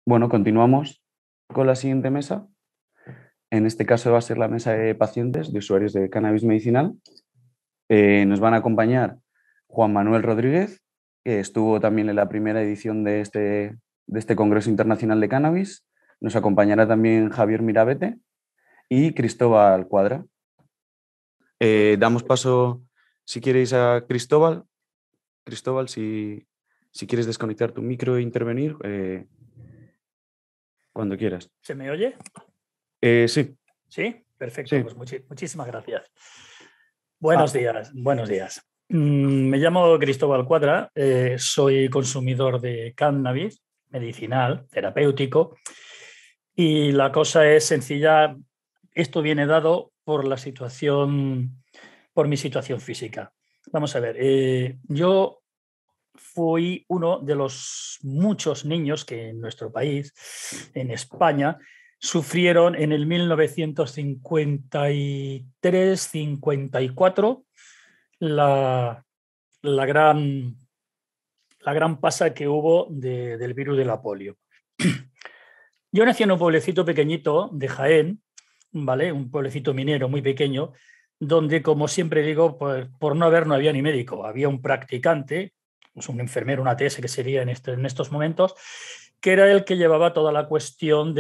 Bueno, continuamos con la siguiente mesa. En este caso va a ser la mesa de pacientes, de usuarios de cannabis medicinal. Nos van a acompañar Juan Manuel Rodríguez, que estuvo también en la primera edición de este Congreso Internacional de Cannabis. Nos acompañará también Javier Mirabete y Cristóbal Cuadra. Damos paso, si queréis, a Cristóbal. Cristóbal, si quieres desconectar tu micro e intervenir, cuando quieras. ¿Se me oye? Sí. Sí, perfecto. Sí. Pues muchísimas gracias. Buenos días, buenos días. Me llamo Cristóbal Cuadra, soy consumidor de cannabis medicinal, terapéutico, y la cosa es sencilla. Esto viene dado por la situación, por mi situación física. Vamos a ver, yo fui uno de los muchos niños que en nuestro país, en España, sufrieron en el 1953-54 la, la, gran, la gran pasa que hubo del virus de la polio. Yo nací en un pueblecito pequeñito de Jaén, ¿vale? Un pueblecito minero muy pequeño, donde, como siempre digo, pues, por no haber no había ni médico, había un practicante, pues un enfermero, una ATS que sería en estos momentos, que era el que llevaba toda la cuestión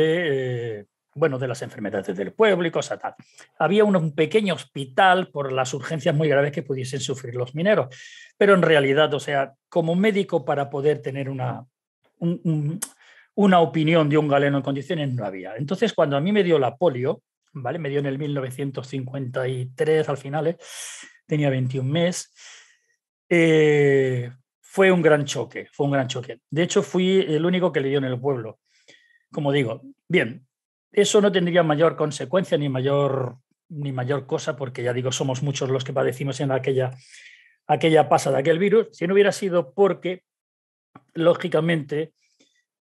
bueno, de las enfermedades del pueblo y cosas tal. Había un pequeño hospital por las urgencias muy graves que pudiesen sufrir los mineros, pero en realidad, o sea, como médico para poder tener una opinión de un galeno en condiciones no había. Entonces, cuando a mí me dio la polio, ¿vale? Me dio en el 1953 al final, tenía 21 meses. Fue un gran choque, fue un gran choque. De hecho, fui el único que le dio en el pueblo. Como digo, bien, eso no tendría mayor consecuencia ni mayor cosa, porque ya digo, somos muchos los que padecimos en aquella pasa de aquel virus, si no hubiera sido porque, lógicamente,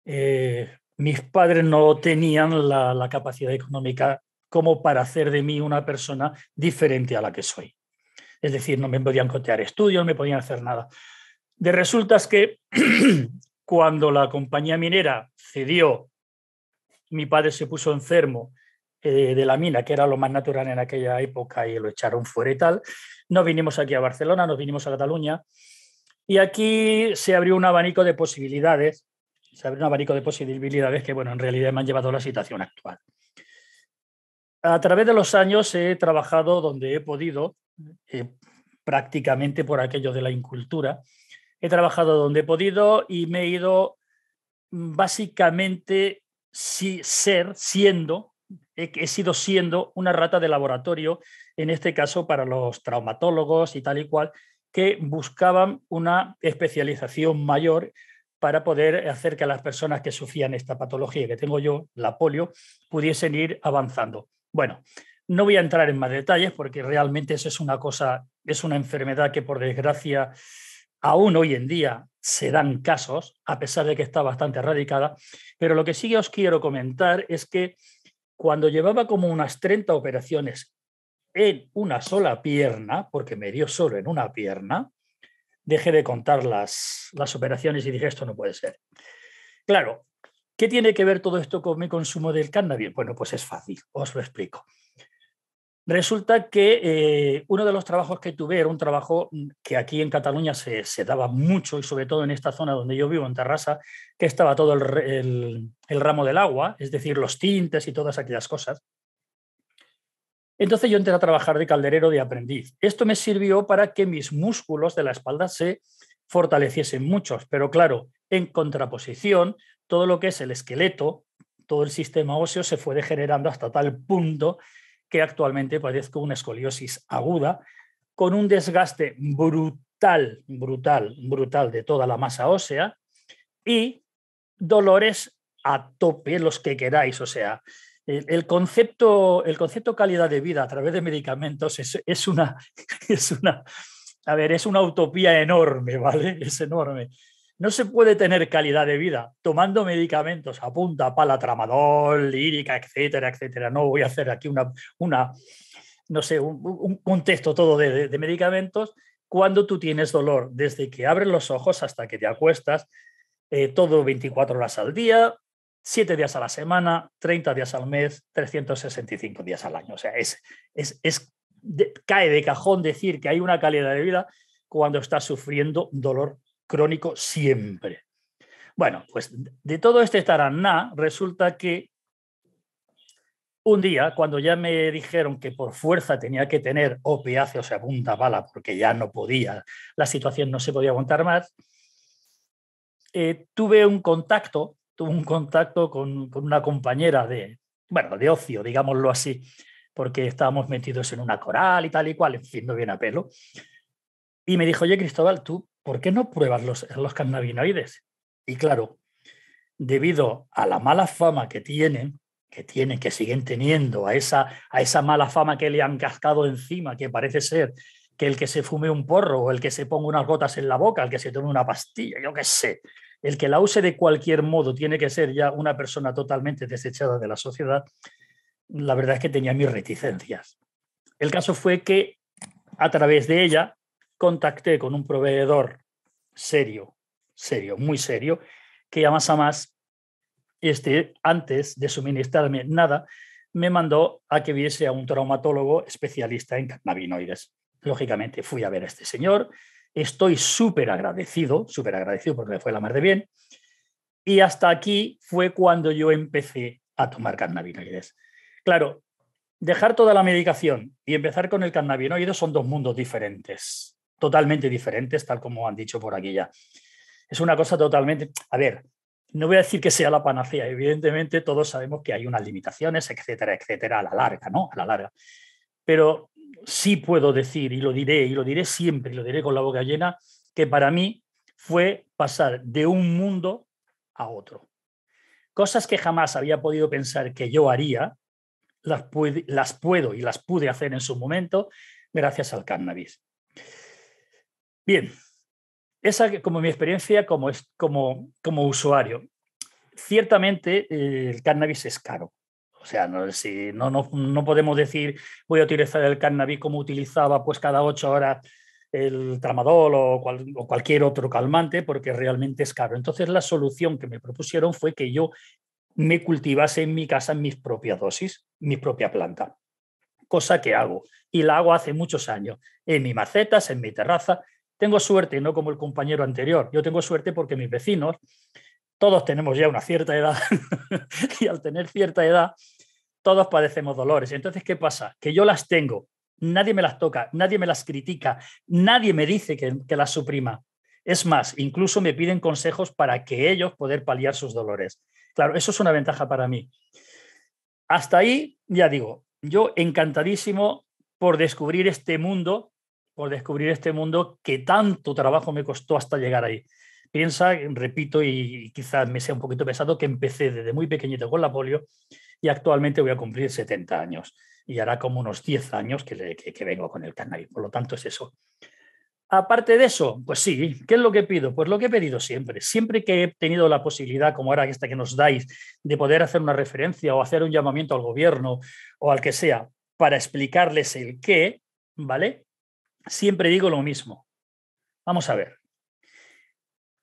mis padres no tenían la capacidad económica como para hacer de mí una persona diferente a la que soy. Es decir, no me podían costear estudios, no me podían hacer nada. De resultas que cuando la compañía minera cedió, mi padre se puso enfermo de la mina, que era lo más natural en aquella época, y lo echaron fuera y tal. Nos vinimos aquí a Barcelona, nos vinimos a Cataluña, y aquí se abrió un abanico de posibilidades. Se abrió un abanico de posibilidades que, bueno, en realidad me han llevado a la situación actual. A través de los años he trabajado donde he podido, prácticamente por aquello de la incultura. He trabajado donde he podido y me he ido básicamente he sido siendo una rata de laboratorio, en este caso para los traumatólogos y tal y cual, que buscaban una especialización mayor para poder hacer que las personas que sufrían esta patología que tengo yo, la polio, pudiesen ir avanzando. Bueno, no voy a entrar en más detalles porque realmente eso es una cosa, es una enfermedad que por desgracia aún hoy en día se dan casos, a pesar de que está bastante erradicada, pero lo que sí os quiero comentar es que cuando llevaba como unas 30 operaciones en una sola pierna, porque me dio solo en una pierna, dejé de contar las operaciones y dije, esto no puede ser. Claro, ¿qué tiene que ver todo esto con mi consumo del cannabis? Bueno, pues es fácil, os lo explico. Resulta que uno de los trabajos que tuve era un trabajo que aquí en Cataluña se daba mucho, y sobre todo en esta zona donde yo vivo, en Terrassa, que estaba todo el ramo del agua, es decir, los tintes y todas aquellas cosas. Entonces yo entré a trabajar de calderero de aprendiz. Esto me sirvió para que mis músculos de la espalda se fortaleciesen muchos, pero claro, en contraposición, todo lo que es el esqueleto, todo el sistema óseo se fue degenerando hasta tal punto que actualmente padezco una escoliosis aguda con un desgaste brutal de toda la masa ósea y dolores a tope, los que queráis. O sea, el concepto calidad de vida a través de medicamentos es una, es una utopía enorme, ¿vale? Es enorme. No se puede tener calidad de vida tomando medicamentos a punta pala, tramadol, lírica, etcétera, etcétera. No voy a hacer aquí no sé, un contexto todo de medicamentos cuando tú tienes dolor desde que abres los ojos hasta que te acuestas, todo 24 horas al día, 7 días a la semana, 30 días al mes, 365 días al año. O sea, cae de cajón decir que hay una calidad de vida cuando estás sufriendo dolor crónico siempre. Bueno, pues de todo este taraná resulta que un día, cuando ya me dijeron que por fuerza tenía que tener opiáceo, o sea, punta bala, porque ya no podía, la situación no se podía aguantar más, tuve un contacto con una compañera de ocio, digámoslo así, porque estábamos metidos en una coral y tal y cual, en fin, no viene a pelo. Y me dijo, oye, Cristóbal, ¿tú por qué no pruebas los cannabinoides? Y claro, debido a la mala fama que siguen teniendo, a esa mala fama que le han cascado encima, que parece ser que el que se fume un porro o el que se ponga unas gotas en la boca, el que se tome una pastilla, yo qué sé, el que la use de cualquier modo tiene que ser ya una persona totalmente desechada de la sociedad, la verdad es que tenía mis reticencias. El caso fue que a través de ella contacté con un proveedor serio, muy serio, que a más antes de suministrarme nada, me mandó a que viese a un traumatólogo especialista en cannabinoides. Lógicamente fui a ver a este señor, estoy súper agradecido porque me fue la mar de bien, y hasta aquí fue cuando yo empecé a tomar cannabinoides. Claro, dejar toda la medicación y empezar con el cannabinoide son dos mundos diferentes, totalmente diferentes, tal como han dicho por aquí ya. Es una cosa totalmente... A ver, no voy a decir que sea la panacea, evidentemente todos sabemos que hay unas limitaciones, etcétera, etcétera, a la larga, ¿no? A la larga. Pero sí puedo decir, y lo diré siempre, y lo diré con la boca llena, que para mí fue pasar de un mundo a otro. Cosas que jamás había podido pensar que yo haría, las puedo y las pude hacer en su momento gracias al cannabis. Bien, esa como mi experiencia como usuario. Ciertamente el cannabis es caro. O sea, no podemos decir voy a utilizar el cannabis como utilizaba pues cada 8 horas el tramadol o cualquier otro calmante, porque realmente es caro. Entonces la solución que me propusieron fue que yo me cultivase en mi casa mis propias dosis, mi propia planta, cosa que hago y la hago hace muchos años, en mis macetas, en mi terraza. Tengo suerte, no como el compañero anterior, yo tengo suerte porque mis vecinos, todos tenemos ya una cierta edad y al tener cierta edad todos padecemos dolores. Entonces, ¿qué pasa? Que yo las tengo, nadie me las toca, nadie me las critica, nadie me dice que las suprima. Es más, incluso me piden consejos para que ellos poder paliar sus dolores. Claro, eso es una ventaja para mí. Hasta ahí, ya digo, yo encantadísimo por descubrir este mundo que tanto trabajo me costó hasta llegar ahí. Piensa, repito, y quizás me sea un poquito pesado, que empecé desde muy pequeñito con la polio y actualmente voy a cumplir 70 años. Y hará como unos 10 años que vengo con el cannabis. Por lo tanto, es eso. Aparte de eso, pues sí, ¿qué es lo que pido? Pues lo que he pedido siempre. Siempre que he tenido la posibilidad, como ahora esta que nos dais, de poder hacer una referencia o hacer un llamamiento al gobierno o al que sea para explicarles el qué, ¿vale? Siempre digo lo mismo. Vamos a ver.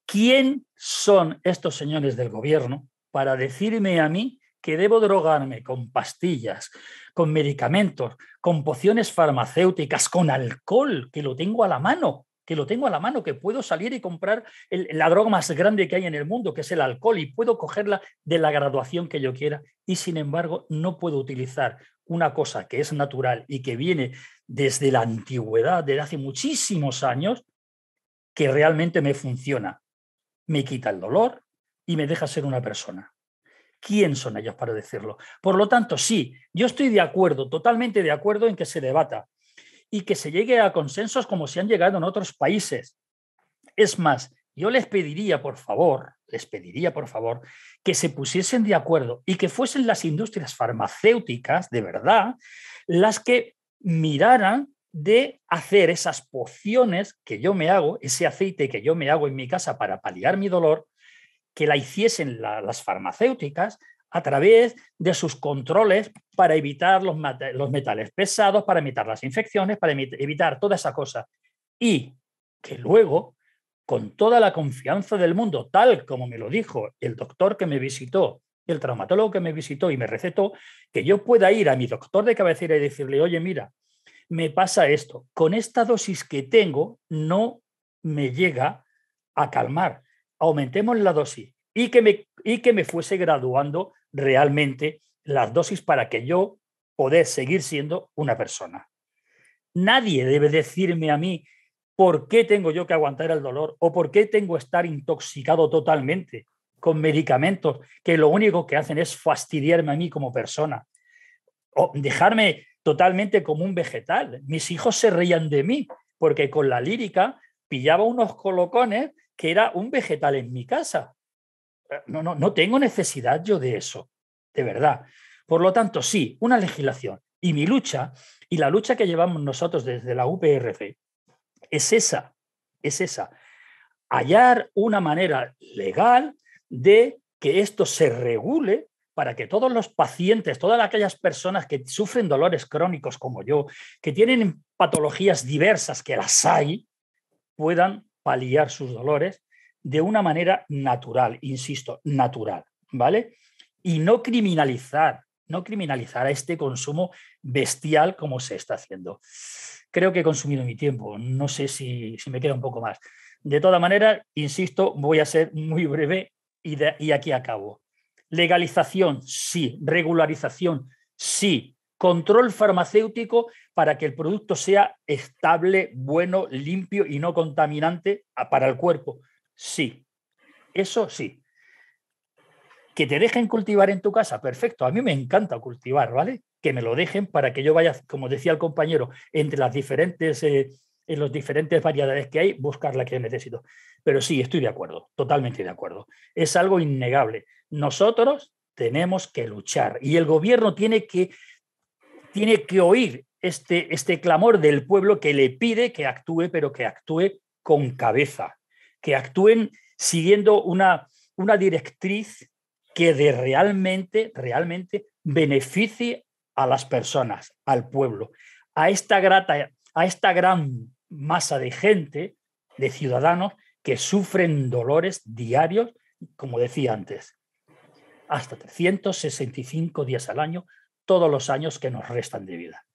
¿Quién son estos señores del gobierno para decirme a mí que debo drogarme con pastillas, con medicamentos, con pociones farmacéuticas, con alcohol, que lo tengo a la mano, que puedo salir y comprar la droga más grande que hay en el mundo, que es el alcohol, y puedo cogerla de la graduación que yo quiera, y sin embargo no puedo utilizar una cosa que es natural y que viene desde la antigüedad, desde hace muchísimos años, que realmente me funciona, me quita el dolor y me deja ser una persona? ¿Quién son ellos para decirlo? Por lo tanto, sí, yo estoy de acuerdo, totalmente de acuerdo en que se debata y que se llegue a consensos como se han llegado en otros países. Es más, yo les pediría, por favor, que se pusiesen de acuerdo y que fuesen las industrias farmacéuticas, de verdad, las que miraran de hacer esas pociones que yo me hago, ese aceite que yo me hago en mi casa para paliar mi dolor, que la hiciesen las farmacéuticas a través de sus controles para evitar los metales pesados, para evitar las infecciones, para evitar toda esa cosa. Y que luego, con toda la confianza del mundo, tal como me lo dijo el doctor que me visitó el traumatólogo que me visitó y me recetó, que yo pueda ir a mi doctor de cabecera y decirle, oye, mira, me pasa esto, con esta dosis que tengo no me llega a calmar, aumentemos la dosis y que me fuese graduando realmente las dosis para que yo poder seguir siendo una persona. Nadie debe decirme a mí por qué tengo yo que aguantar el dolor o por qué tengo que estar intoxicado totalmente con medicamentos que lo único que hacen es fastidiarme a mí como persona o dejarme totalmente como un vegetal. Mis hijos se reían de mí porque con la lírica pillaba unos colocones que era un vegetal en mi casa. No tengo necesidad yo de eso, de verdad. Por lo tanto, sí, una legislación. Y mi lucha, y la lucha que llevamos nosotros desde la UPRC, es esa, hallar una manera legal de que esto se regule para que todos los pacientes, todas aquellas personas que sufren dolores crónicos como yo, que tienen patologías diversas, que las hay, puedan paliar sus dolores de una manera natural, insisto, natural, ¿vale? Y no criminalizar a este consumo bestial como se está haciendo. Creo que he consumido mi tiempo, no sé si me queda un poco más. De todas maneras, insisto, voy a ser muy breve y aquí acabo. Legalización, sí. Regularización, sí. Control farmacéutico para que el producto sea estable, bueno, limpio y no contaminante para el cuerpo. Sí, eso sí. Que te dejen cultivar en tu casa, perfecto. A mí me encanta cultivar, ¿vale? Que me lo dejen para que yo vaya, como decía el compañero, entre las diferentes, en las diferentes variedades que hay, buscar la que necesito. Pero sí, estoy de acuerdo, totalmente de acuerdo. Es algo innegable. Nosotros tenemos que luchar y el gobierno tiene que oír este clamor del pueblo que le pide que actúe, pero que actúe con cabeza, que actúen siguiendo una directriz que realmente beneficie a las personas, al pueblo, a esta gran masa de gente, de ciudadanos que sufren dolores diarios, como decía antes, hasta 365 días al año, todos los años que nos restan de vida.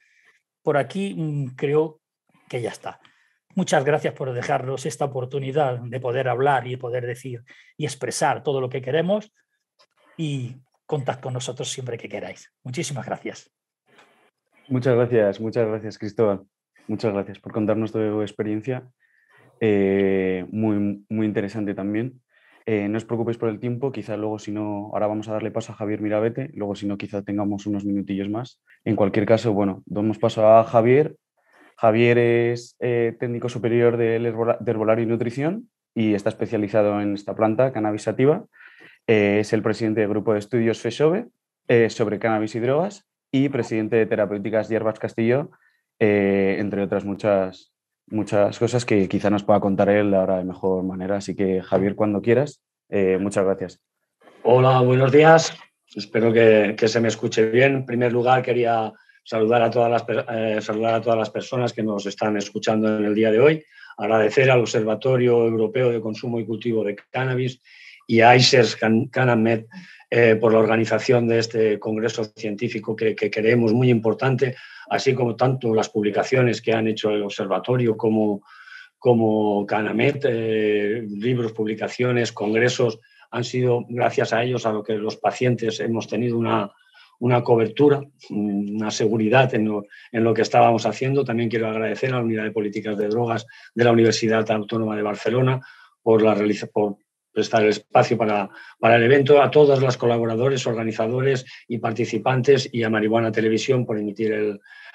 Por aquí creo que ya está. Muchas gracias por dejarnos esta oportunidad de poder hablar y poder decir y expresar todo lo que queremos, y contad con nosotros siempre que queráis. Muchísimas gracias. Muchas gracias, Cristóbal. Muchas gracias por contarnos tu experiencia. Muy interesante también. No os preocupéis por el tiempo, quizá luego si no, ahora vamos a darle paso a Javier Mirabete, luego si no quizá tengamos unos minutillos más. En cualquier caso, bueno, damos paso a Javier. Javier es técnico superior de herbolario y nutrición y está especializado en esta planta, cannabis sativa. Es el presidente del grupo de estudios FESOBE sobre cannabis y drogas y presidente de Terapéuticas Hierbas Castillo, entre otras muchas cosas que quizá nos pueda contar él ahora de mejor manera. Así que, Javier, cuando quieras, muchas gracias. Hola, buenos días. Espero que se me escuche bien. En primer lugar, quería saludar a todas las personas que nos están escuchando en el día de hoy. Agradecer al Observatorio Europeo de Consumo y Cultivo de Cannabis y a ICERS CannAmed por la organización de este congreso científico que creemos muy importante, así como tanto las publicaciones que han hecho el Observatorio como CannAmed, libros, publicaciones, congresos. Han sido gracias a ellos a lo que los pacientes hemos tenido una cobertura, una seguridad en lo que estábamos haciendo. También quiero agradecer a la Unidad de Políticas de Drogas de la Universidad Autónoma de Barcelona por prestar el espacio para el evento, a todos los colaboradores, organizadores y participantes, y a Marihuana Televisión por emitir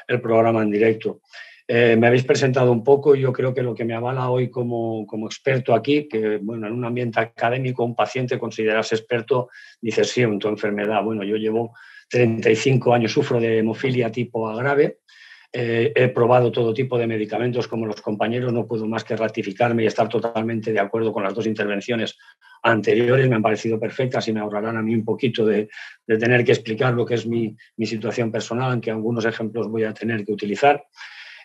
el programa en directo. Me habéis presentado un poco y yo creo que lo que me avala hoy como experto aquí, que bueno, en un ambiente académico un paciente considerarse experto, dice sí, en tu enfermedad. Bueno, yo llevo 35 años, sufro de hemofilia tipo A grave, he probado todo tipo de medicamentos como los compañeros, no puedo más que ratificarme y estar totalmente de acuerdo con las dos intervenciones anteriores, me han parecido perfectas y me ahorrarán a mí un poquito de tener que explicar lo que es mi situación personal, aunque algunos ejemplos voy a tener que utilizar.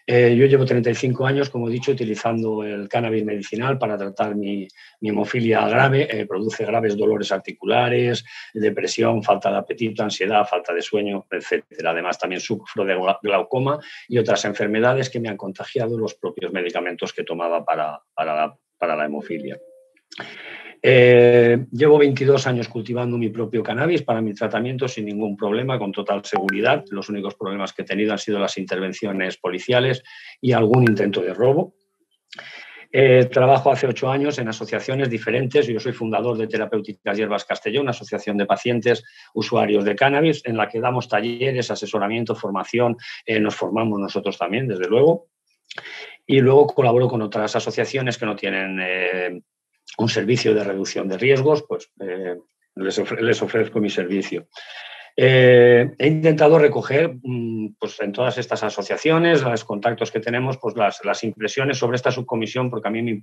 Yo llevo 35 años, como he dicho, utilizando el cannabis medicinal para tratar mi hemofilia grave. Produce graves dolores articulares, depresión, falta de apetito, ansiedad, falta de sueño, etcétera. Además, también sufro de glaucoma y otras enfermedades que me han contagiado los propios medicamentos que tomaba para la hemofilia. Llevo 22 años cultivando mi propio cannabis para mi tratamiento sin ningún problema, con total seguridad. Los únicos problemas que he tenido han sido las intervenciones policiales y algún intento de robo. Trabajo hace 8 años en asociaciones diferentes. Yo soy fundador de Terapéuticas Hierbas Castelló, una asociación de pacientes usuarios de cannabis en la que damos talleres, asesoramiento, formación. Nos formamos nosotros también, desde luego. Y luego colaboro con otras asociaciones que no tienen un servicio de reducción de riesgos, pues les ofrezco mi servicio. He intentado recoger pues, en todas estas asociaciones, los contactos que tenemos, pues, las impresiones sobre esta subcomisión, porque a mí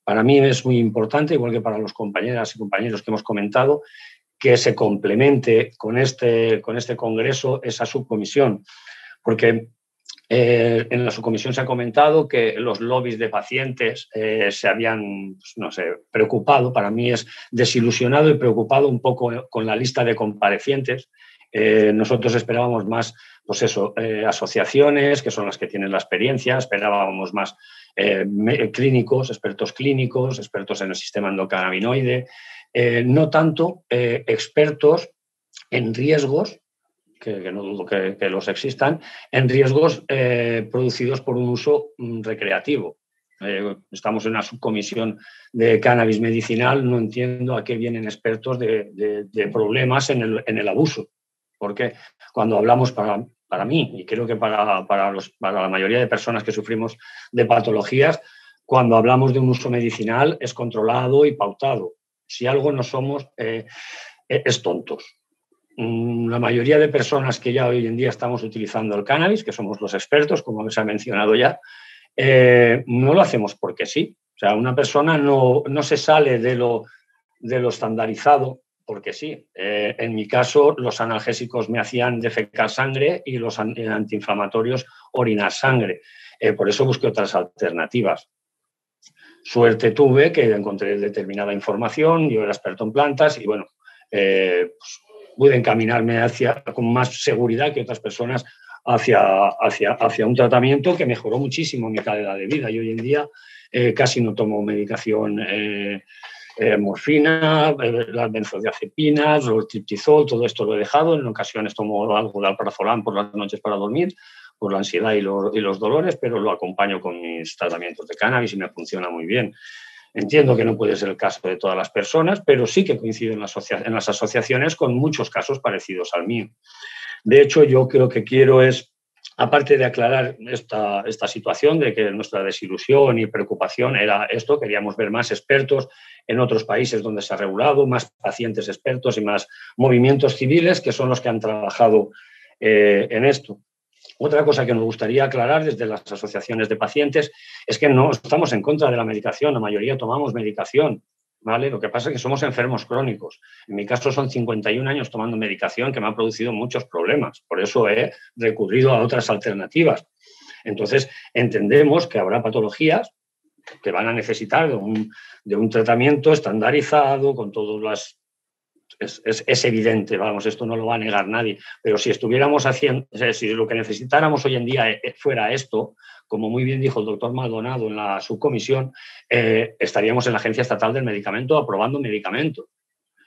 para mí es muy importante, igual que para los compañeras y compañeros que hemos comentado, que se complemente con este congreso esa subcomisión, porque en la subcomisión se ha comentado que los lobbies de pacientes se habían, pues, no sé, preocupado. Para mí es desilusionado y preocupado un poco con la lista de comparecientes. Nosotros esperábamos más, pues eso, asociaciones, que son las que tienen la experiencia, esperábamos más clínicos, expertos en el sistema endocannabinoide, no tanto expertos en riesgos, que no dudo que los existan, en riesgos producidos por un uso recreativo. Estamos en una subcomisión de cannabis medicinal, no entiendo a qué vienen expertos de problemas en el abuso, porque cuando hablamos para mí, y creo que para la mayoría de personas que sufrimos de patologías, cuando hablamos de un uso medicinal es controlado y pautado. Si algo no somos, es tontos. La mayoría de personas que ya hoy en día estamos utilizando el cannabis, que somos los expertos, como se ha mencionado ya, no lo hacemos porque sí. O sea, una persona no se sale de lo estandarizado porque sí. En mi caso, los analgésicos me hacían defecar sangre y los antiinflamatorios orinar sangre. Por eso busqué otras alternativas. Suerte tuve que encontré determinada información, yo era experto en plantas y bueno, pues, pude encaminarme con más seguridad que otras personas hacia un tratamiento que mejoró muchísimo mi calidad de vida. Y hoy en día casi no tomo medicación, morfina, las benzodiazepinas, el triptizol, todo esto lo he dejado. En ocasiones tomo algo de alprazolam por las noches para dormir, por la ansiedad y los dolores, pero lo acompaño con mis tratamientos de cannabis y me funciona muy bien. Entiendo que no puede ser el caso de todas las personas, pero sí que coincido en las asociaciones con muchos casos parecidos al mío. De hecho, yo creo que quiero es, aparte de aclarar esta situación de que nuestra desilusión y preocupación era esto, queríamos ver más expertos en otros países donde se ha regulado, más pacientes expertos y más movimientos civiles que son los que han trabajado en esto. Otra cosa que nos gustaría aclarar desde las asociaciones de pacientes es que no estamos en contra de la medicación, la mayoría tomamos medicación, ¿vale? Lo que pasa es que somos enfermos crónicos. En mi caso son 51 años tomando medicación que me ha producido muchos problemas, por eso he recurrido a otras alternativas. Entonces, entendemos que habrá patologías que van a necesitar de un tratamiento estandarizado con todas las... Es evidente, vamos, esto no lo va a negar nadie, pero si estuviéramos haciendo, si lo que necesitáramos hoy en día fuera esto, como muy bien dijo el doctor Maldonado en la subcomisión, estaríamos en la Agencia Estatal del Medicamento aprobando medicamentos.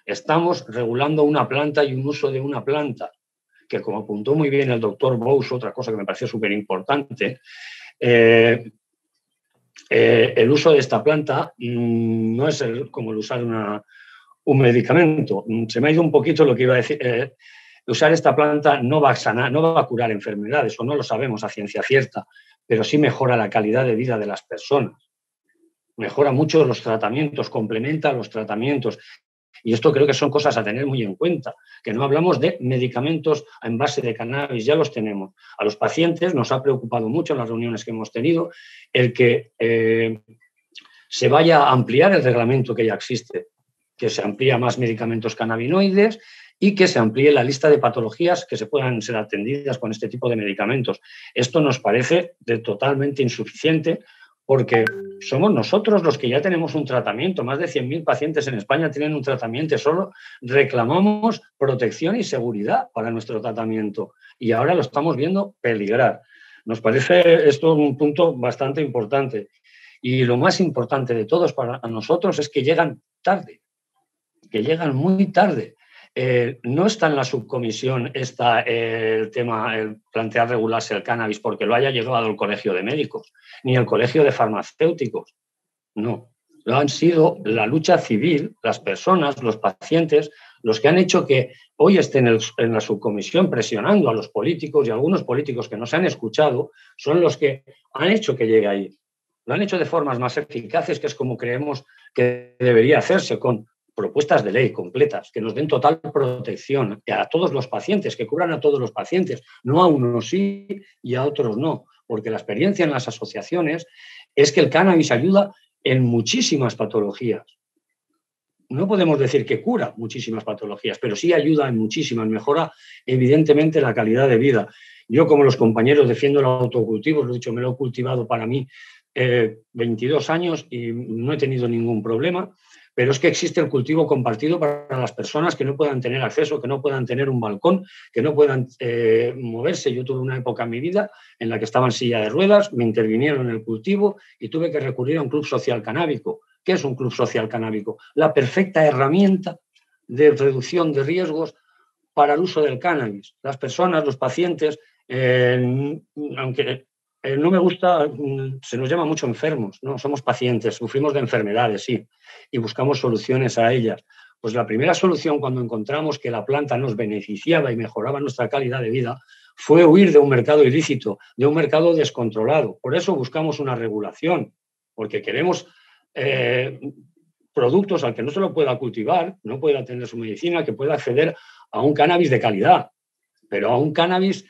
Estamos regulando una planta y un uso de una planta, que como apuntó muy bien el doctor Bous, otra cosa que me pareció súper importante, el uso de esta planta no es como el usar un medicamento. Se me ha ido un poquito lo que iba a decir. Usar esta planta no va a sanar, no va a curar enfermedades, o no lo sabemos a ciencia cierta, pero sí mejora la calidad de vida de las personas. Mejora mucho los tratamientos, complementa los tratamientos. Y esto creo que son cosas a tener muy en cuenta, que no hablamos de medicamentos en base de cannabis, ya los tenemos. A los pacientes nos ha preocupado mucho en las reuniones que hemos tenido el que se vaya a ampliar el reglamento que ya existe, que se amplía más medicamentos cannabinoides y que se amplíe la lista de patologías que se puedan ser atendidas con este tipo de medicamentos. Esto nos parece totalmente insuficiente porque somos nosotros los que ya tenemos un tratamiento. Más de 100.000 pacientes en España tienen un tratamiento. Solo reclamamos protección y seguridad para nuestro tratamiento y ahora lo estamos viendo peligrar. Nos parece esto un punto bastante importante. Y lo más importante de todos para nosotros es que llegan tarde, que llegan muy tarde. No está en la subcomisión el tema, el plantear regularse el cannabis porque lo haya llevado el Colegio de Médicos, ni el Colegio de Farmacéuticos. No, lo han sido la lucha civil, las personas, los pacientes, los que han hecho que hoy estén en la subcomisión presionando a los políticos, y algunos políticos que no se han escuchado son los que han hecho que llegue ahí. Lo han hecho de formas más eficaces, que es como creemos que debería hacerse, con propuestas de ley completas, que nos den total protección a todos los pacientes, que cubran a todos los pacientes, no a unos sí y a otros no, porque la experiencia en las asociaciones es que el cannabis ayuda en muchísimas patologías. No podemos decir que cura muchísimas patologías, pero sí ayuda en muchísimas, mejora evidentemente la calidad de vida. Yo, como los compañeros, defiendo el autocultivo, lo he dicho, me lo he cultivado para mí 22 años y no he tenido ningún problema. Pero es que existe el cultivo compartido para las personas que no puedan tener acceso, que no puedan tener un balcón, que no puedan moverse. Yo tuve una época en mi vida en la que estaba en silla de ruedas, me intervinieron en el cultivo y tuve que recurrir a un club social canábico. ¿Qué es un club social canábico? La perfecta herramienta de reducción de riesgos para el uso del cannabis. Las personas, los pacientes, aunque no me gusta, se nos llama mucho enfermos, ¿no? Somos pacientes, sufrimos de enfermedades, sí, y buscamos soluciones a ellas. Pues la primera solución, cuando encontramos que la planta nos beneficiaba y mejoraba nuestra calidad de vida, fue huir de un mercado ilícito, de un mercado descontrolado. Por eso buscamos una regulación, porque queremos productos al que no se lo pueda cultivar, no pueda tener su medicina, que pueda acceder a un cannabis de calidad, pero a un cannabis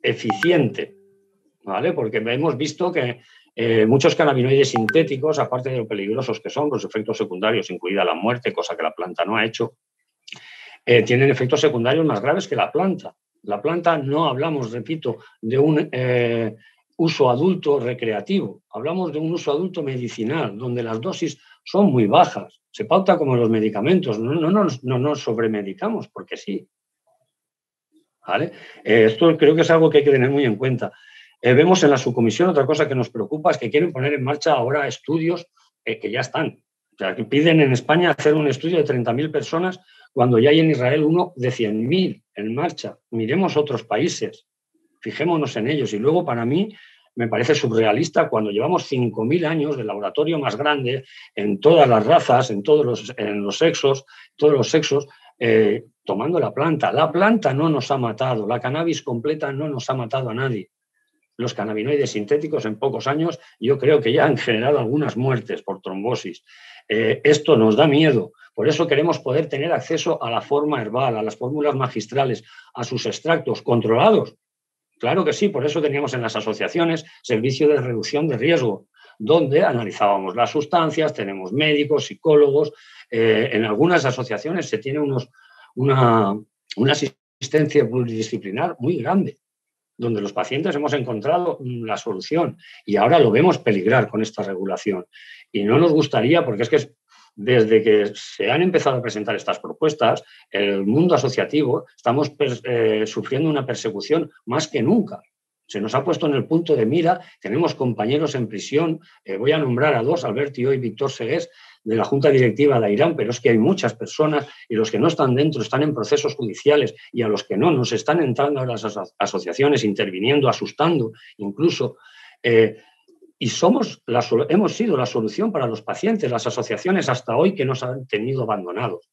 eficiente. ¿Vale? Porque hemos visto que muchos cannabinoides sintéticos, aparte de lo peligrosos que son, los efectos secundarios, incluida la muerte, cosa que la planta no ha hecho, tienen efectos secundarios más graves que la planta. La planta no hablamos, repito, de un uso adulto recreativo, hablamos de un uso adulto medicinal, donde las dosis son muy bajas. Se pauta como los medicamentos, no nos sobremedicamos, porque sí. ¿Vale? Esto creo que es algo que hay que tener muy en cuenta. Vemos en la subcomisión otra cosa que nos preocupa, es que quieren poner en marcha ahora estudios que ya están. O sea, que piden en España hacer un estudio de 30.000 personas cuando ya hay en Israel uno de 100.000 en marcha. Miremos otros países, fijémonos en ellos. Y luego, para mí, me parece surrealista cuando llevamos 5.000 años del laboratorio más grande en todas las razas, en todos los sexos, tomando la planta. La planta no nos ha matado, la cannabis completa no nos ha matado a nadie. Los cannabinoides sintéticos en pocos años yo creo que ya han generado algunas muertes por trombosis. Esto nos da miedo. Por eso queremos poder tener acceso a la forma herbal, a las fórmulas magistrales, a sus extractos controlados. Claro que sí, por eso teníamos en las asociaciones servicio de reducción de riesgo, donde analizábamos las sustancias, tenemos médicos, psicólogos. En algunas asociaciones se tiene una asistencia multidisciplinar muy grande, donde los pacientes hemos encontrado la solución y ahora lo vemos peligrar con esta regulación. Y no nos gustaría, porque es que desde que se han empezado a presentar estas propuestas, el mundo asociativo estamos sufriendo una persecución más que nunca. Se nos ha puesto en el punto de mira, tenemos compañeros en prisión, voy a nombrar a dos, Alberto y Víctor Segués, de la Junta Directiva de Airán, pero es que hay muchas personas y los que no están dentro están en procesos judiciales y a los que no nos están entrando a las asociaciones, interviniendo, asustando incluso. Y hemos sido la solución para los pacientes, las asociaciones hasta hoy que nos han tenido abandonados.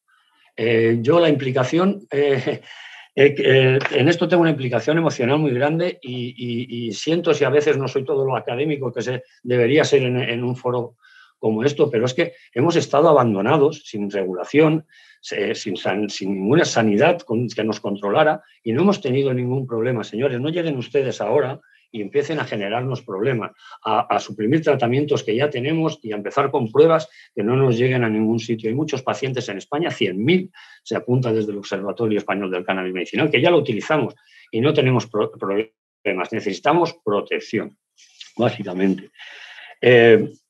Yo la implicación, en esto tengo una implicación emocional muy grande y siento si a veces no soy todo lo académico que debería ser en un como esto, pero es que hemos estado abandonados, sin regulación, sin ninguna sanidad que nos controlara y no hemos tenido ningún problema. Señores, no lleguen ustedes ahora y empiecen a generarnos problemas, a suprimir tratamientos que ya tenemos y a empezar con pruebas que no nos lleguen a ningún sitio. Hay muchos pacientes en España, 100.000 se apunta desde el Observatorio Español del Cannabis Medicinal, que ya lo utilizamos y no tenemos problemas. Necesitamos protección, básicamente.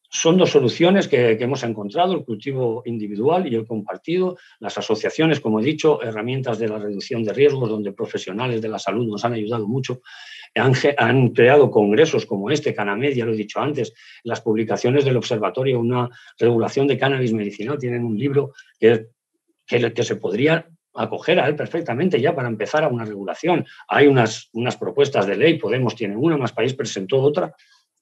Son dos soluciones que hemos encontrado, el cultivo individual y el compartido. Las asociaciones, como he dicho, herramientas de la reducción de riesgos, donde profesionales de la salud nos han ayudado mucho. Han creado congresos como este, Canamed, ya lo he dicho antes, las publicaciones del Observatorio, una regulación de cannabis medicinal, tienen un libro que se podría acoger a él perfectamente ya para empezar a una regulación. Hay unas propuestas de ley, Podemos tiene una, Más País presentó otra,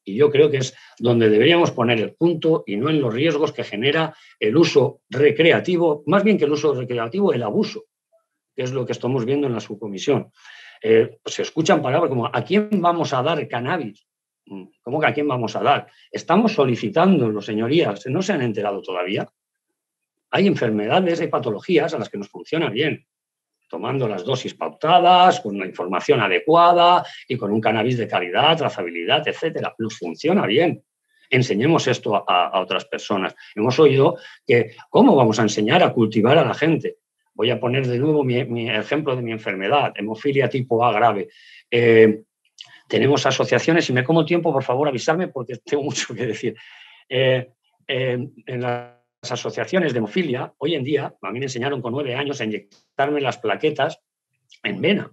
y yo creo que es donde deberíamos poner el punto y no en los riesgos que genera el uso recreativo, más bien que el uso recreativo, el abuso, que es lo que estamos viendo en la subcomisión. Se escuchan palabras como ¿a quién vamos a dar cannabis? ¿Cómo que a quién vamos a dar? Estamos solicitándolo, señorías, ¿no se han enterado todavía? Hay enfermedades, hay patologías a las que nos funciona bien, tomando las dosis pautadas, con una información adecuada y con un cannabis de calidad, trazabilidad, etcétera. Nos funciona bien. Enseñemos esto a otras personas. Hemos oído que ¿cómo vamos a enseñar a cultivar a la gente? Voy a poner de nuevo mi ejemplo de mi enfermedad, hemofilia tipo A grave. Tenemos asociaciones, si me como tiempo, por favor, avisarme porque tengo mucho que decir. En las asociaciones de hemofilia, hoy en día, a mí me enseñaron con 9 años a inyectarme las plaquetas en vena,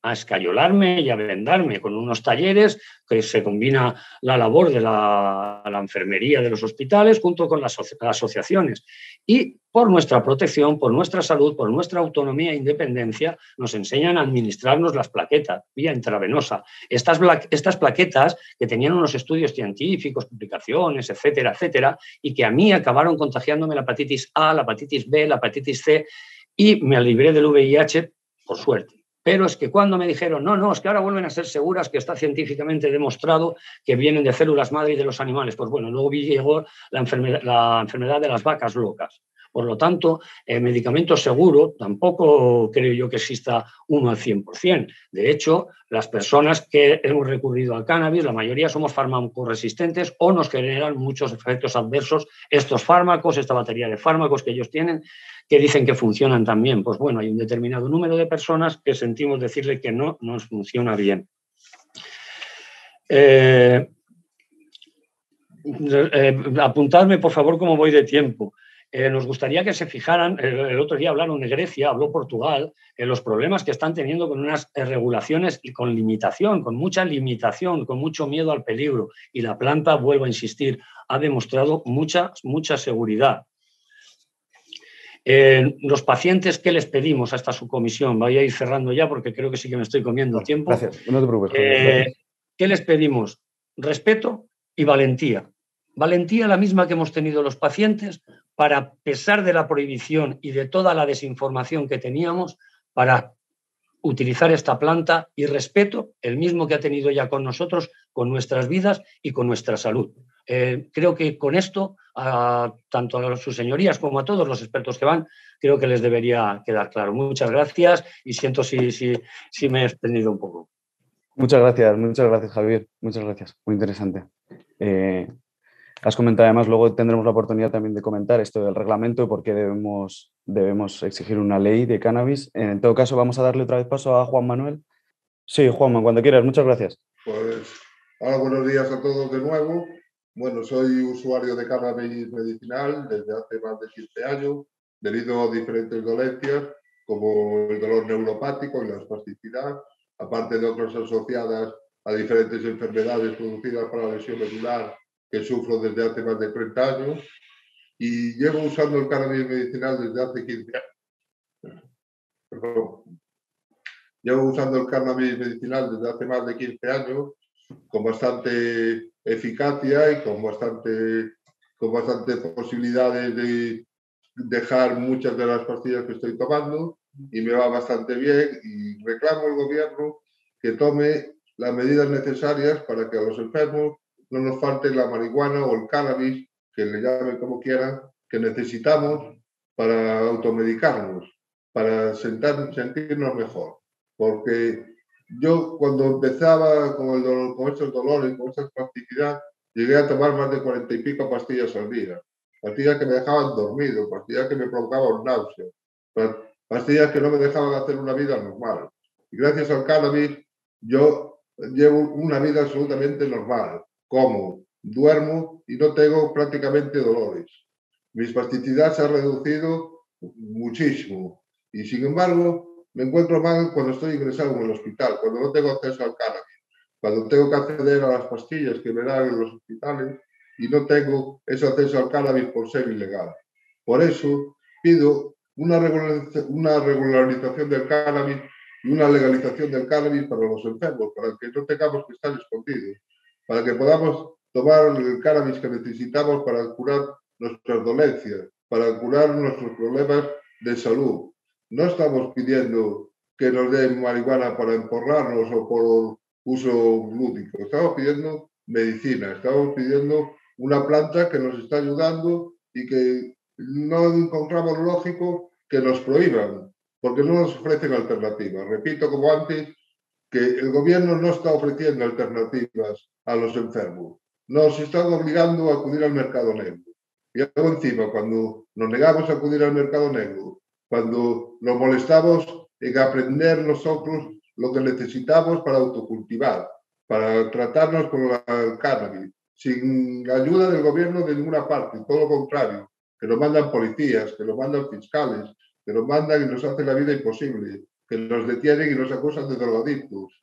a escayolarme y a vendarme con unos talleres que se combina la labor de la enfermería de los hospitales junto con las asociaciones. Y por nuestra protección, por nuestra salud, por nuestra autonomía e independencia, nos enseñan a administrarnos las plaquetas vía intravenosa. Estas plaquetas que tenían unos estudios científicos, publicaciones, etcétera, etcétera, y que a mí acabaron contagiándome la hepatitis A, la hepatitis B, la hepatitis C, y me libré del VIH por suerte. Pero es que cuando me dijeron, no, es que ahora vuelven a ser seguras, que está científicamente demostrado que vienen de células madre y de los animales. Pues bueno, luego llegó la enfermedad de las vacas locas. Por lo tanto, el medicamento seguro tampoco creo yo que exista uno al 100%. De hecho, las personas que hemos recurrido al cannabis, la mayoría somos farmacoresistentes o nos generan muchos efectos adversos estos fármacos, esta batería de fármacos que ellos tienen, que dicen que funcionan también. Pues bueno, hay un determinado número de personas que sentimos decirle que no nos funciona bien. Apuntadme, por favor, cómo voy de tiempo. Nos gustaría que se fijaran, el otro día hablaron de Grecia, habló Portugal, los problemas que están teniendo con unas regulaciones y con limitación, con mucha limitación, con mucho miedo al peligro. Y la planta, vuelvo a insistir, ha demostrado mucha seguridad. Los pacientes, ¿qué les pedimos a esta subcomisión? Voy a ir cerrando ya porque creo que sí que me estoy comiendo tiempo. Gracias, no te preocupes. Gracias. ¿Qué les pedimos? Respeto y valentía. Valentía la misma que hemos tenido los pacientes para, a pesar de la prohibición y de toda la desinformación que teníamos, para utilizar esta planta, y respeto el mismo que ha tenido ya con nosotros, con nuestras vidas y con nuestra salud. Creo que con esto, tanto a sus señorías como a todos los expertos que van, creo que les debería quedar claro. Muchas gracias y siento si me he extendido un poco. Muchas gracias, Javier. Muchas gracias. Muy interesante. Has comentado, además, luego tendremos la oportunidad también de comentar esto del reglamento y por qué debemos exigir una ley de cannabis. En todo caso, vamos a darle otra vez paso a Juan Manuel. Sí, Juanma, cuando quieras. Muchas gracias. Pues, hola, buenos días a todos de nuevo. Bueno, soy usuario de cannabis medicinal desde hace más de 15 años, debido a diferentes dolencias, como el dolor neuropático y la espasticidad, aparte de otras asociadas a diferentes enfermedades producidas por la lesión medular que sufro desde hace más de 30 años, y llevo usando el cannabis medicinal desde hace 15 años. Perdón. Llevo usando el cannabis medicinal desde hace más de 15 años, con bastante eficacia y con bastante posibilidades de dejar muchas de las pastillas que estoy tomando, y me va bastante bien, y reclamo al gobierno que tome las medidas necesarias para que a los enfermos no nos falte la marihuana o el cannabis, que le llamen como quieran, que necesitamos para automedicarnos, para sentirnos mejor. Porque yo cuando empezaba con estos dolores, con esta espasticidad, llegué a tomar más de 40 y pico pastillas al día. Pastillas que me dejaban dormido, pastillas que me provocaban náuseas, pastillas que no me dejaban hacer una vida normal. Y gracias al cannabis, yo llevo una vida absolutamente normal. Como, duermo y no tengo prácticamente dolores. Mi espasticidad se ha reducido muchísimo. Y sin embargo, me encuentro mal cuando estoy ingresado en el hospital, cuando no tengo acceso al cannabis, cuando tengo que acceder a las pastillas que me dan en los hospitales y no tengo ese acceso al cannabis por ser ilegal. Por eso pido una regularización del cannabis y una legalización del cannabis para los enfermos, para que no tengamos que estar escondidos, para que podamos tomar el cannabis que necesitamos para curar nuestras dolencias, para curar nuestros problemas de salud. No estamos pidiendo que nos den marihuana para emporrarnos o por uso lúdico. Estamos pidiendo medicina, estamos pidiendo una planta que nos está ayudando y que no encontramos lógico que nos prohíban, porque no nos ofrecen alternativas. Repito, como antes, que el gobierno no está ofreciendo alternativas a los enfermos. Nos están obligando a acudir al mercado negro. Y luego encima, cuando nos negamos a acudir al mercado negro, cuando nos molestamos en aprender nosotros lo que necesitamos para autocultivar, para tratarnos con el cannabis, sin ayuda del gobierno de ninguna parte, todo lo contrario, que nos mandan policías, que nos mandan fiscales, que nos mandan y nos hacen la vida imposible, que nos detienen y nos acusan de drogadictos.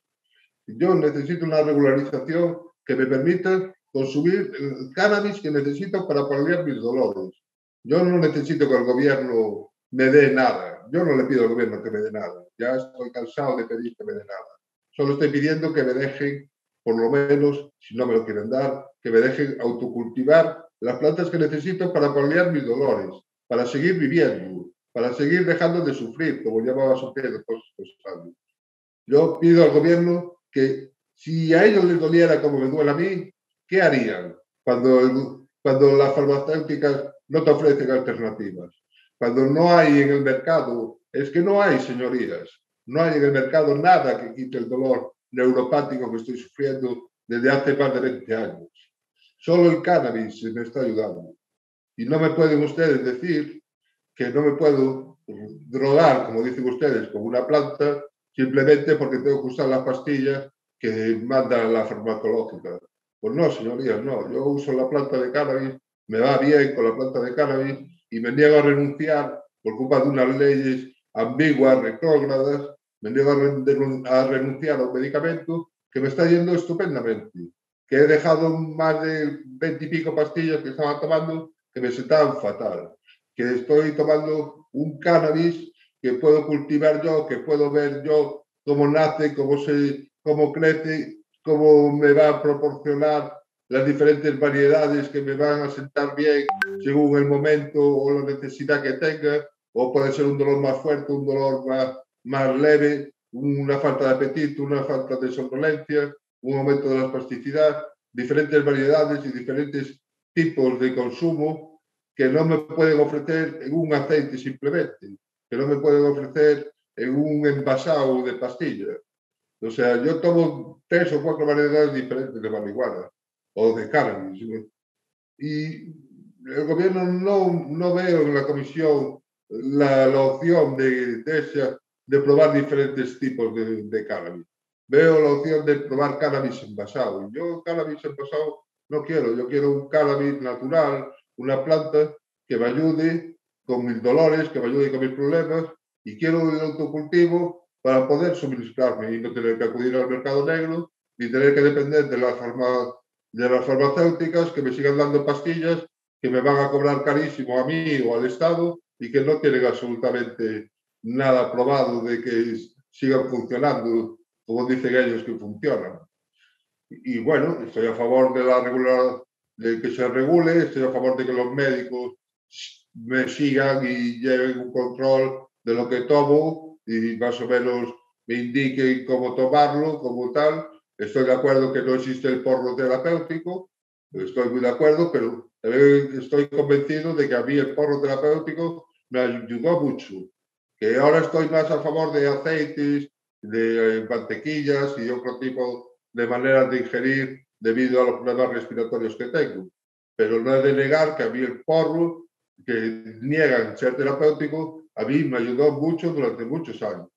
Yo necesito una regularización que me permita consumir el cannabis que necesito para paliar mis dolores. Yo no necesito que el gobierno me dé nada. Yo no le pido al gobierno que me dé nada. Ya estoy cansado de pedir que me dé nada. Solo estoy pidiendo que me dejen, por lo menos, si no me lo quieren dar, que me dejen autocultivar las plantas que necesito para paliar mis dolores, para seguir viviendo, para seguir dejando de sufrir, como llevaba sufriendo todos estos años. Yo pido al gobierno que si a ellos les doliera como me duele a mí, ¿qué harían cuando las farmacéuticas no te ofrecen alternativas? Cuando no hay en el mercado, es que no hay, señorías, no hay en el mercado nada que quite el dolor neuropático que estoy sufriendo desde hace más de 20 años. Solo el cannabis me está ayudando. Y no me pueden ustedes decir que no me puedo drogar, como dicen ustedes, con una planta simplemente porque tengo que usar las pastillas que manda la farmacológica. Pues no, señorías, no. Yo uso la planta de cannabis, me va bien con la planta de cannabis y me niego a renunciar por culpa de unas leyes ambiguas, retrógradas, me niego a renunciar a un medicamento que me está yendo estupendamente, que he dejado más de 20 y pico pastillas que estaba tomando que me sentaban fatal, que estoy tomando un cannabis que puedo cultivar yo, que puedo ver yo cómo nace, cómo crece, cómo me va a proporcionar las diferentes variedades que me van a sentar bien según el momento o la necesidad que tenga, o puede ser un dolor más fuerte, un dolor más leve, una falta de apetito, una falta de somnolencia, un aumento de la espasticidad, diferentes variedades y diferentes tipos de consumo que no me pueden ofrecer en un aceite simplemente, que no me pueden ofrecer en un envasado de pastillas. O sea, yo tomo 3 o 4 variedades diferentes de marihuana o de cannabis. Y el gobierno no veo en la comisión la opción de probar diferentes tipos de cannabis. Veo la opción de probar cannabis envasado. Yo cannabis envasado no quiero. Yo quiero un cannabis natural, una planta que me ayude con mis dolores, que me ayude con mis problemas, y quiero el autocultivo para poder suministrarme y no tener que acudir al mercado negro ni tener que depender de las farmacéuticas que me sigan dando pastillas que me van a cobrar carísimo a mí o al Estado y que no tienen absolutamente nada probado de que sigan funcionando como dicen ellos que funcionan. Y bueno, estoy a favor de que se regule, estoy a favor de que los médicos me sigan y lleven un control de lo que tomo y más o menos me indiquen cómo tomarlo, como tal. Estoy de acuerdo que no existe el porro terapéutico, estoy muy de acuerdo, pero también estoy convencido de que a mí el porro terapéutico me ayudó mucho. Que ahora estoy más a favor de aceites de mantequillas y otro tipo de maneras de ingerir debido a los problemas respiratorios que tengo. Pero no he de negar que a mí el porro, que niegan ser terapéutico, a mí me ayudó mucho durante muchos años.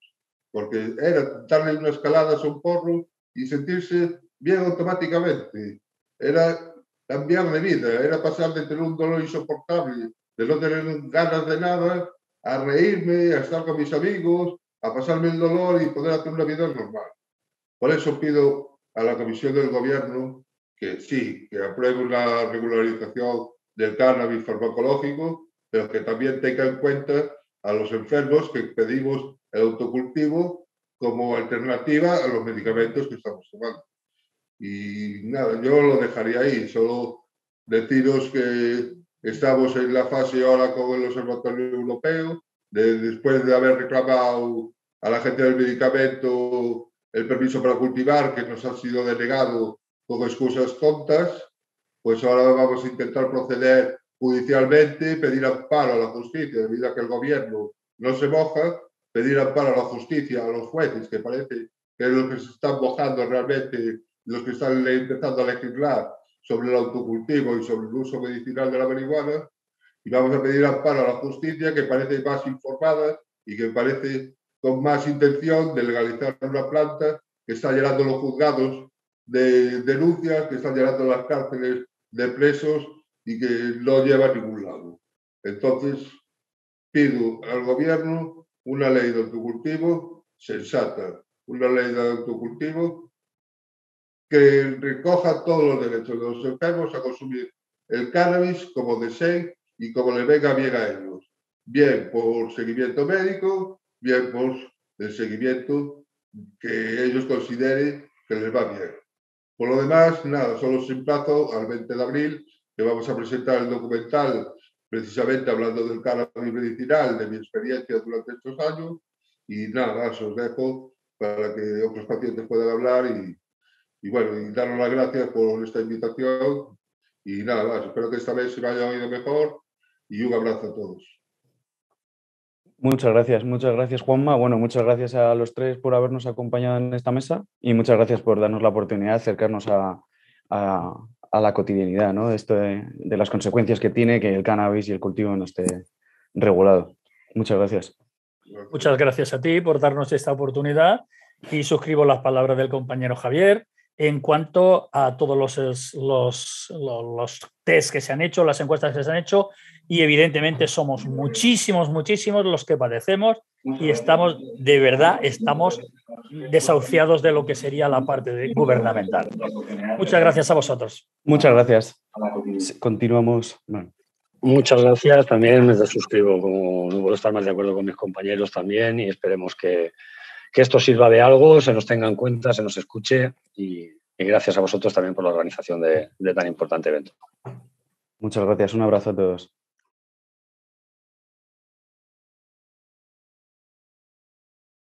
Porque era darle una escalada a un porro y sentirse bien automáticamente. Era cambiar de vida, era pasar de tener un dolor insoportable, de no tener ganas de nada, a reírme, a estar con mis amigos, a pasarme el dolor y poder hacer una vida normal. Por eso pido a la Comisión del Gobierno que sí, que apruebe una regularización del cannabis farmacológico, pero que también tenga en cuenta a los enfermos que pedimos el autocultivo como alternativa a los medicamentos que estamos tomando. Y nada, yo lo dejaría ahí, solo deciros que estamos en la fase ahora con el Observatorio Europeo, después de haber reclamado a la gente del medicamento el permiso para cultivar, que nos ha sido denegado con excusas tontas, pues ahora vamos a intentar proceder judicialmente, pedir amparo a la justicia, debido a que el gobierno no se moja, pedir amparo a la justicia, a los jueces, que parece que es los que se están mojando realmente, los que están empezando a legislar sobre el autocultivo y sobre el uso medicinal de la marihuana, y vamos a pedir amparo a la justicia, que parece más informada y que parece con más intención de legalizar una planta que está llenando los juzgados de denuncias, que está llenando las cárceles de presos y que no lleva a ningún lado. Entonces, pido al gobierno una ley de autocultivo sensata, una ley de autocultivo que recoja todos los derechos de los enfermos a consumir el cannabis como deseen y como les venga bien a ellos. Bien por seguimiento médico, bien por el seguimiento que ellos consideren que les va bien. Por lo demás, nada, solo os emplazo al 20 de abril, que vamos a presentar el documental precisamente hablando del cannabis medicinal, de mi experiencia durante estos años, y nada más, os dejo para que otros pacientes puedan hablar y bueno, y daros las gracias por esta invitación y nada más, espero que esta vez se me haya oído mejor y un abrazo a todos. Muchas gracias Juanma. Bueno, muchas gracias a los tres por habernos acompañado en esta mesa y muchas gracias por darnos la oportunidad de acercarnos a la cotidianidad, ¿no? Esto de las consecuencias que tiene que el cannabis y el cultivo no esté regulado. Muchas gracias. Muchas gracias a ti por darnos esta oportunidad y suscribo las palabras del compañero Javier en cuanto a todos los test que se han hecho, las encuestas que se han hecho, y evidentemente somos muchísimos los que padecemos y estamos, de verdad, estamos desahuciados de lo que sería la parte gubernamental. Muchas gracias a vosotros. Muchas gracias. Continuamos. Bueno. Muchas gracias. También me suscribo, como no puedo estar más de acuerdo con mis compañeros también, y esperemos que esto sirva de algo, se nos tenga en cuenta, se nos escuche y gracias a vosotros también por la organización de tan importante evento. Muchas gracias. Un abrazo a todos.